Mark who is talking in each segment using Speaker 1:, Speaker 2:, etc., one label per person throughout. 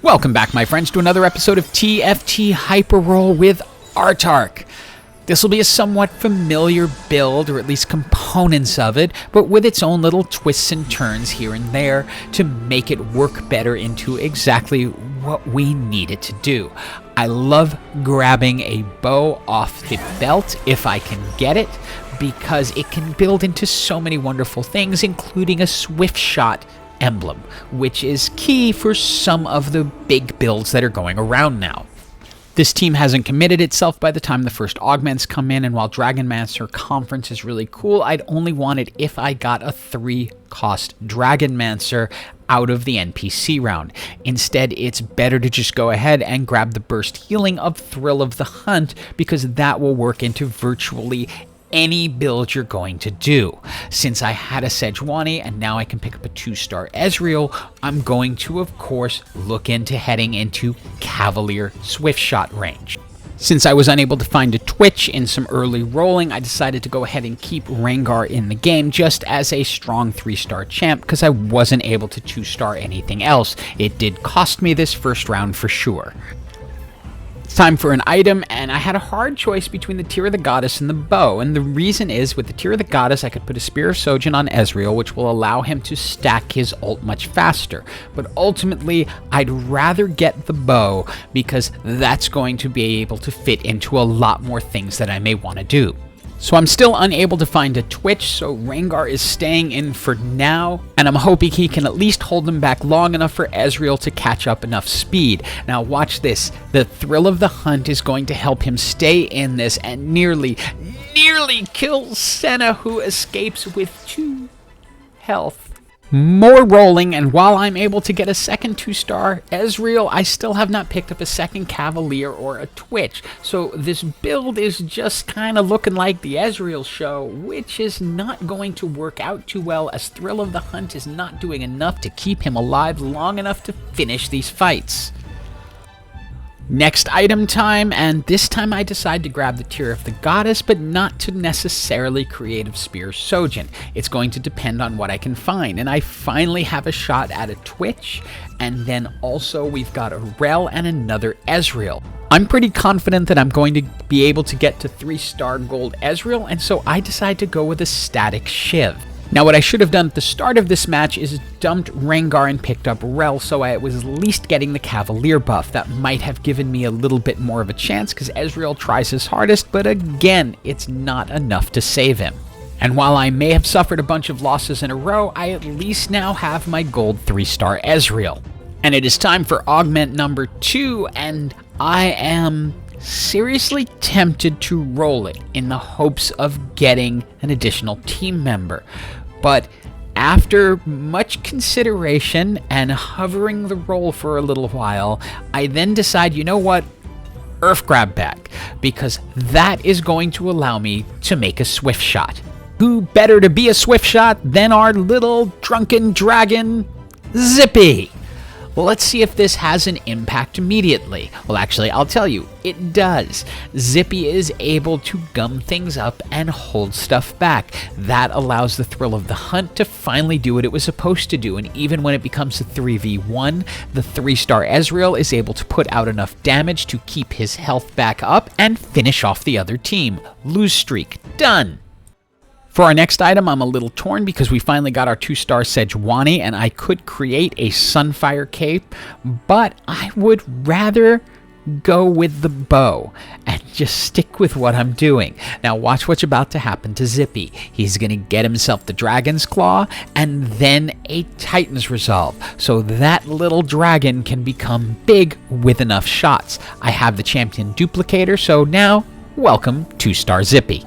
Speaker 1: Welcome back, my friends, to another episode of TFT Hyperroll with Artark. This will be a somewhat familiar build, or at least components of it, but with its own little twists and turns here and there to make it work better into exactly what we need it to do. I love grabbing a bow off the belt if I can get it, because it can build into so many wonderful things, including a Swiftshot emblem, which is key for some of the big builds that are going around now. This team hasn't committed itself by the time the first augments come in, and while Dragonmancer Conference is really cool, I'd only want it if I got a 3-cost Dragonmancer out of the NPC round. Instead, it's better to just go ahead and grab the burst healing of Thrill of the Hunt, because that will work into virtually any build you're going to do. Since I had a Sejuani and now I can pick up a 2-star Ezreal, I'm going to, of course, look into heading into Cavalier Swiftshot range. Since I was unable to find a Twitch in some early rolling, I decided to go ahead and keep Rengar in the game just as a strong 3-star champ, because I wasn't able to 2-star anything else. It did cost me this first round for sure. Time for an item, and I had a hard choice between the Tear of the Goddess and the bow, and the reason is with the Tear of the Goddess I could put a Spear of Sojin on Ezreal, which will allow him to stack his ult much faster, but ultimately I'd rather get the bow because that's going to be able to fit into a lot more things that I may want to do. So I'm still unable to find a Twitch, so Rengar is staying in for now, and I'm hoping he can at least hold them back long enough for Ezreal to catch up enough speed. Now watch this, the Thrill of the Hunt is going to help him stay in this and nearly kill Senna, who escapes with 2 health. More rolling, and while I'm able to get a second 2-star Ezreal, I still have not picked up a second Cavalier or a Twitch. So this build is just kind of looking like the Ezreal show, which is not going to work out too well, as Thrill of the Hunt is not doing enough to keep him alive long enough to finish these fights. Next item time, and this time I decide to grab the Tear of the Goddess, but not to necessarily Creative Spear Sojin. It's going to depend on what I can find, and I finally have a shot at a Twitch, and then also we've got a Rel and another Ezreal. I'm pretty confident that I'm going to be able to get to 3-star gold Ezreal, and so I decide to go with a static Shiv. Now what I should have done at the start of this match is dumped Rengar and picked up Rel, so I was at least getting the Cavalier buff. That might have given me a little bit more of a chance, because Ezreal tries his hardest, but again, it's not enough to save him. And while I may have suffered a bunch of losses in a row, I at least now have my gold 3-star Ezreal. And it is time for augment number 2, and I am seriously tempted to roll it in the hopes of getting an additional team member. But after much consideration and hovering the roll for a little while, I then decide, you know what? Earth grab back, because that is going to allow me to make a Swiftshot. Who better to be a Swiftshot than our little drunken dragon, Zippy? Well, let's see if this has an impact immediately. Well, actually, I'll tell you, it does. Zippy is able to gum things up and hold stuff back. That allows the Thrill of the Hunt to finally do what it was supposed to do, and even when it becomes a 3v1, the 3-star Ezreal is able to put out enough damage to keep his health back up and finish off the other team. Lose streak. Done. For our next item, I'm a little torn because we finally got our 2-star Sejuani, and I could create a Sunfire Cape, but I would rather go with the bow and just stick with what I'm doing. Now watch what's about to happen to Zippy. He's going to get himself the Dragon's Claw and then a Titan's Resolve, so that little dragon can become big with enough shots. I have the Champion Duplicator, so now welcome 2-star Zippy.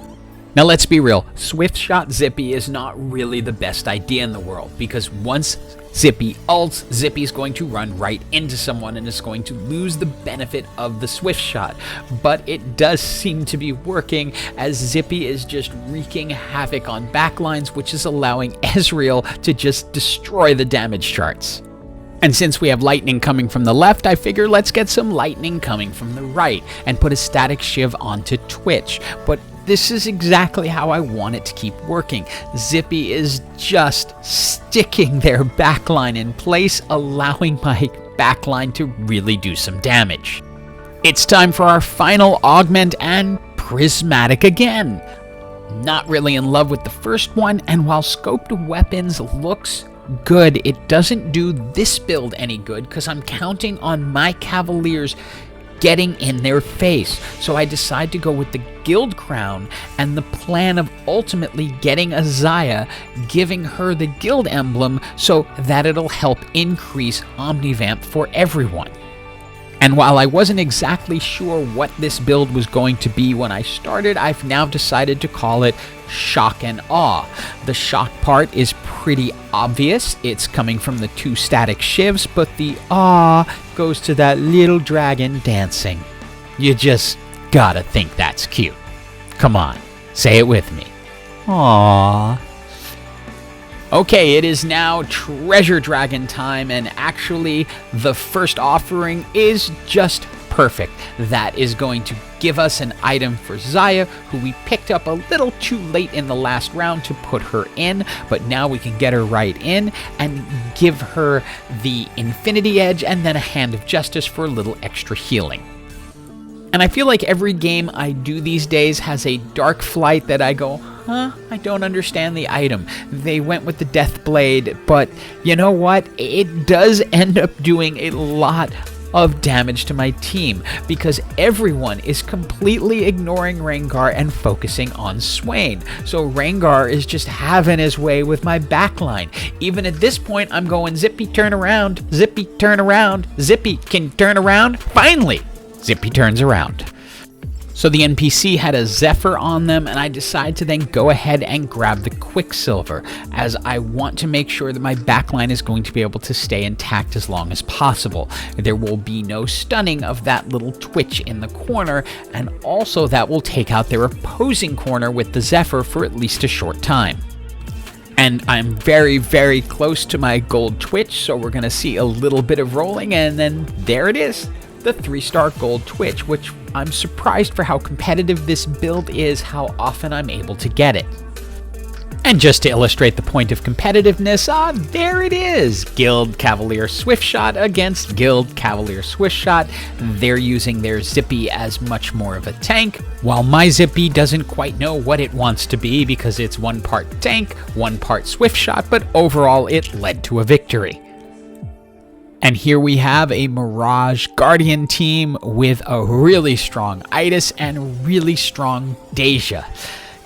Speaker 1: Now let's be real, Swiftshot Zippy is not really the best idea in the world, because once Zippy ults, Zippy's going to run right into someone and is going to lose the benefit of the Swiftshot. But it does seem to be working, as Zippy is just wreaking havoc on backlines, which is allowing Ezreal to just destroy the damage charts. And since we have lightning coming from the left, I figure let's get some lightning coming from the right and put a static Shiv onto Twitch. But this is exactly how I want it to keep working. Zippy is just sticking their backline in place, allowing my backline to really do some damage. It's time for our final augment, and prismatic again. Not really in love with the first one, and while scoped weapons looks good, it doesn't do this build any good because I'm counting on my Cavaliers getting in their face. So I decide to go with the Guild Crown and the plan of ultimately getting a Xayah, giving her the Guild Emblem so that it'll help increase Omnivamp for everyone. And while I wasn't exactly sure what this build was going to be when I started, I've now decided to call it Shock and Awe. The shock part is pretty obvious. It's coming from the 2 static shivs, but the awe goes to that little dragon dancing. You just gotta think that's cute. Come on, say it with me. Aww. Okay, it is now Treasure Dragon time, and actually, the first offering is just perfect. That is going to give us an item for Xayah, who we picked up a little too late in the last round to put her in, but now we can get her right in and give her the Infinity Edge and then a Hand of Justice for a little extra healing. And I feel like every game I do these days has a Dark Flight that I go, I don't understand the item. They went with the Death Blade, but you know what? It does end up doing a lot of damage to my team because everyone is completely ignoring Rengar and focusing on Swain. So Rengar is just having his way with my backline. Even at this point, I'm going, Zippy, turn around. Zippy, turn around. Zippy, can turn around. Finally, Zippy turns around. So the NPC had a Zephyr on them, and I decide to then go ahead and grab the Quicksilver, as I want to make sure that my backline is going to be able to stay intact as long as possible. There will be no stunning of that little twitch in the corner, and also that will take out their opposing corner with the Zephyr for at least a short time. And I'm very, very close to my gold twitch, so we're going to see a little bit of rolling, and then there it is. The 3-star gold twitch, which I'm surprised for how competitive this build is, how often I'm able to get it. And just to illustrate the point of competitiveness, there it is! Guild Cavalier Swiftshot against Guild Cavalier Swiftshot. They're using their Zippy as much more of a tank, while my Zippy doesn't quite know what it wants to be because it's 1 part tank, 1 part Swiftshot, but overall it led to a victory. And here we have a Mirage Guardian team with a really strong Itis and really strong Deja.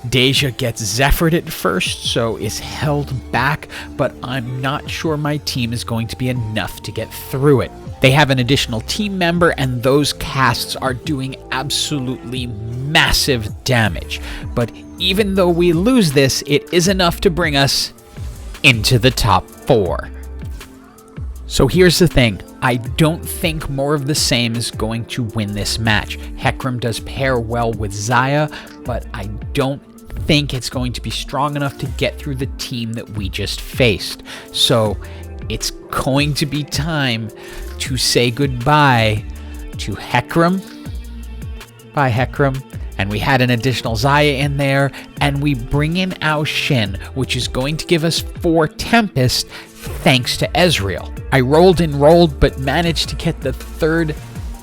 Speaker 1: Deja gets Zephyred at first, so is held back, but I'm not sure my team is going to be enough to get through it. They have an additional team member, and those casts are doing absolutely massive damage. But even though we lose this, it is enough to bring us into the top 4. So here's the thing, I don't think more of the same is going to win this match. Hecarim does pair well with Xayah, but I don't think it's going to be strong enough to get through the team that we just faced. So it's going to be time to say goodbye to Hecarim. Bye, Hecarim. And we had an additional Xayah in there, and we bring in Ao Shin, which is going to give us 4 Tempest, thanks to Ezreal. I rolled and rolled, but managed to get the 3rd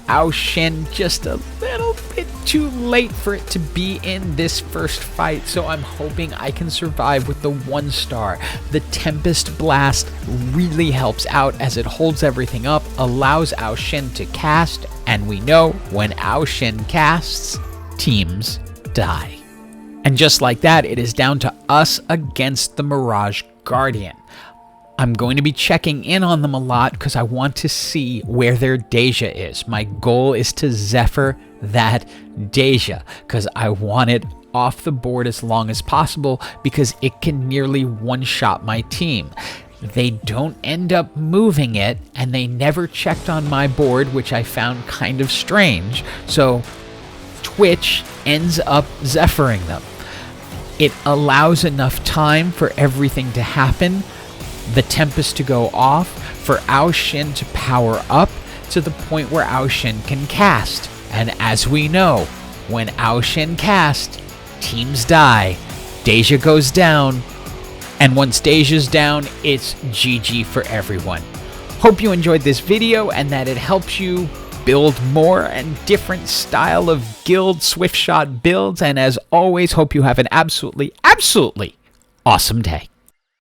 Speaker 1: Ao Shin just a little bit too late for it to be in this first fight, so I'm hoping I can survive with the 1-star. The Tempest Blast really helps out as it holds everything up, allows Ao Shin to cast, and we know when Ao Shin casts, teams die. And just like that, it is down to us against the Mirage Guardian. I'm going to be checking in on them a lot because I want to see where their Deja is. My goal is to Zephyr that Deja because I want it off the board as long as possible because it can nearly one-shot my team. They don't end up moving it, and they never checked on my board, which I found kind of strange. So Twitch ends up Zephyring them. It allows enough time for everything to happen, the Tempest to go off, for Ao Shin to power up to the point where Ao Shin can cast. And as we know, when Ao Shin casts, teams die, Deja goes down, and once Deja's down, it's GG for everyone. Hope you enjoyed this video and that it helps you build more and different style of guild Swiftshot builds. And as always, hope you have an absolutely awesome day.